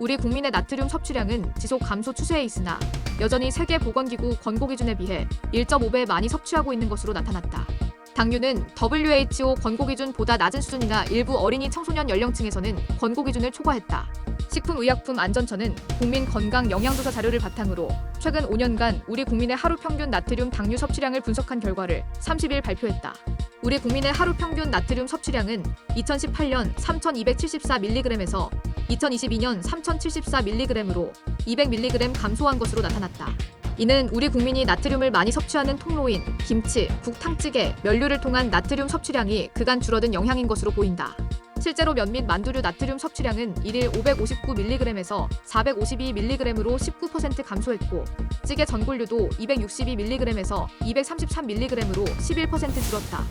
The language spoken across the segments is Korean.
우리 국민의 나트륨 섭취량은 지속 감소 추세에 있으나 여전히 세계보건기구 권고 기준에 비해 1.5배 많이 섭취하고 있는 것으로 나타났다. 당류는 WHO 권고 기준보다 낮은 수준이나 일부 어린이 청소년 연령층에서는 권고 기준을 초과했다. 식품의약품안전처는 국민 건강 영양조사 자료를 바탕으로 최근 5년간 우리 국민의 하루 평균 나트륨 당류 섭취량을 분석한 결과를 30일 발표했다. 우리 국민의 하루 평균 나트륨 섭취량은 2018년 3,274mg에서 2022년 3,074mg으로 200mg 감소한 것으로 나타났다. 이는 우리 국민이 나트륨을 많이 섭취하는 통로인 김치, 국, 탕찌개, 면류를 통한 나트륨 섭취량이 그간 줄어든 영향인 것으로 보인다. 실제로 면 및 만두류 나트륨 섭취량은 1일 559mg에서 452mg으로 19% 감소했고 찌개 전골류도 262mg에서 233mg으로 11% 줄었다.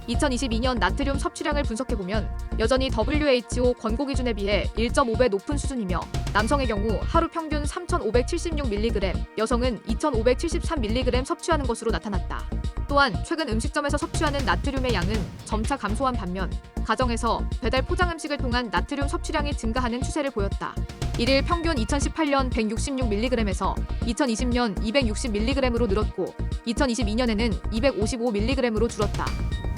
2022년 나트륨 섭취량을 분석해보면 여전히 WHO 권고 기준에 비해 1.5배 높은 수준이며 남성의 경우 하루 평균 3,576mg, 여성은 2,573mg 섭취하는 것으로 나타났다. 또한 최근 음식점에서 섭취하는 나트륨의 양은 점차 감소한 반면 가정에서 배달 포장 음식을 통한 나트륨 섭취량이 증가하는 추세를 보였다. 1일 평균 2018년 166mg에서 2020년 260mg으로 늘었고 2022년에는 255mg으로 줄었다.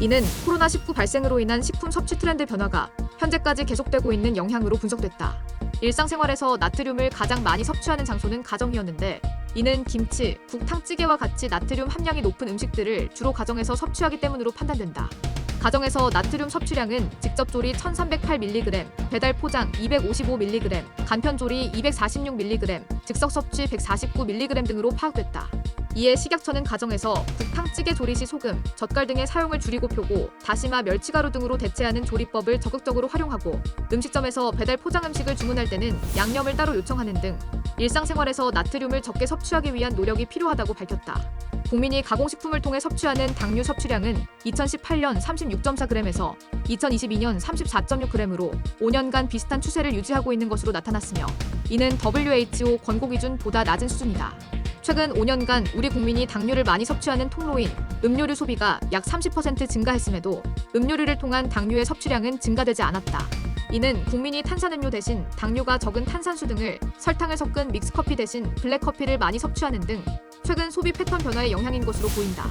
이는 코로나19 발생으로 인한 식품 섭취 트렌드 변화가 현재까지 계속되고 있는 영향으로 분석됐다. 일상생활에서 나트륨을 가장 많이 섭취하는 장소는 가정이었는데 이는 김치, 국, 탕찌개와 같이 나트륨 함량이 높은 음식들을 주로 가정에서 섭취하기 때문으로 판단된다. 가정에서 나트륨 섭취량은 직접 조리 1308mg, 배달 포장 255mg, 간편 조리 246mg, 즉석 섭취 149mg 등으로 파악됐다. 이에 식약처는 가정에서 국, 탕찌개 조리 시 소금, 젓갈 등의 사용을 줄이고 표고, 다시마, 멸치가루 등으로 대체하는 조리법을 적극적으로 활용하고 음식점에서 배달 포장 음식을 주문할 때는 양념을 따로 요청하는 등 일상생활에서 나트륨을 적게 섭취하기 위한 노력이 필요하다고 밝혔다. 국민이 가공식품을 통해 섭취하는 당류 섭취량은 2018년 36.4g에서 2022년 34.6g으로 5년간 비슷한 추세를 유지하고 있는 것으로 나타났으며 이는 WHO 권고 기준보다 낮은 수준이다. 최근 5년간 우리 국민이 당류를 많이 섭취하는 통로인 음료류 소비가 약 30% 증가했음에도 음료류를 통한 당류의 섭취량은 증가되지 않았다. 이는 국민이 탄산음료 대신 당류가 적은 탄산수 등을 설탕을 섞은 믹스커피 대신 블랙커피를 많이 섭취하는 등 최근 소비 패턴 변화의 영향인 것으로 보인다.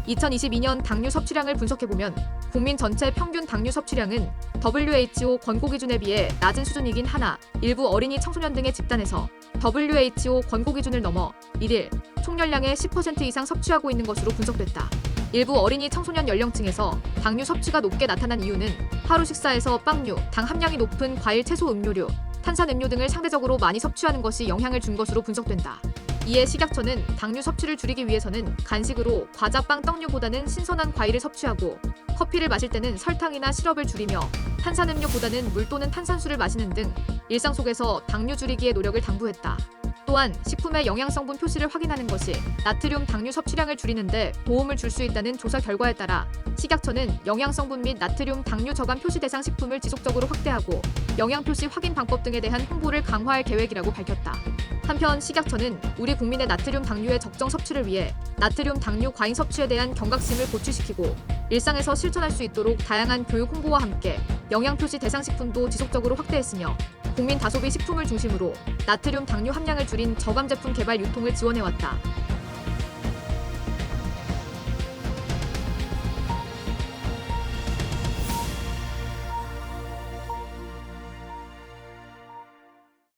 2022년 당류 섭취량을 분석해보면 국민 전체 평균 당류 섭취량은 WHO 권고 기준에 비해 낮은 수준이긴 하나 일부 어린이 청소년 등의 집단에서 WHO 권고 기준을 넘어 1일 총열량의 10% 이상 섭취하고 있는 것으로 분석됐다. 일부 어린이 청소년 연령층에서 당류 섭취가 높게 나타난 이유는 하루 식사에서 빵류, 당 함량이 높은 과일, 채소, 음료류, 탄산음료 등을 상대적으로 많이 섭취하는 것이 영향을 준 것으로 분석된다. 이에 식약처는 당류 섭취를 줄이기 위해서는 간식으로 과자, 빵, 떡류보다는 신선한 과일을 섭취하고 커피를 마실 때는 설탕이나 시럽을 줄이며 탄산음료보다는 물 또는 탄산수를 마시는 등 일상 속에서 당류 줄이기의 노력을 당부했다. 또한 식품의 영양성분 표시를 확인하는 것이 나트륨 당류 섭취량을 줄이는 데 도움을 줄 수 있다는 조사 결과에 따라 식약처는 영양성분 및 나트륨 당류 저감 표시 대상 식품을 지속적으로 확대하고 영양 표시 확인 방법 등에 대한 홍보를 강화할 계획이라고 밝혔다. 한편 식약처는 우리 국민의 나트륨 당류의 적정 섭취를 위해 나트륨 당류 과잉 섭취에 대한 경각심을 고취시키고 일상에서 실천할 수 있도록 다양한 교육 홍보와 함께 영양 표시 대상 식품도 지속적으로 확대했으며 국민 다소비 식품을 중심으로 나트륨 당류 함량을 줄인 저감 제품 개발 유통을 지원해왔다.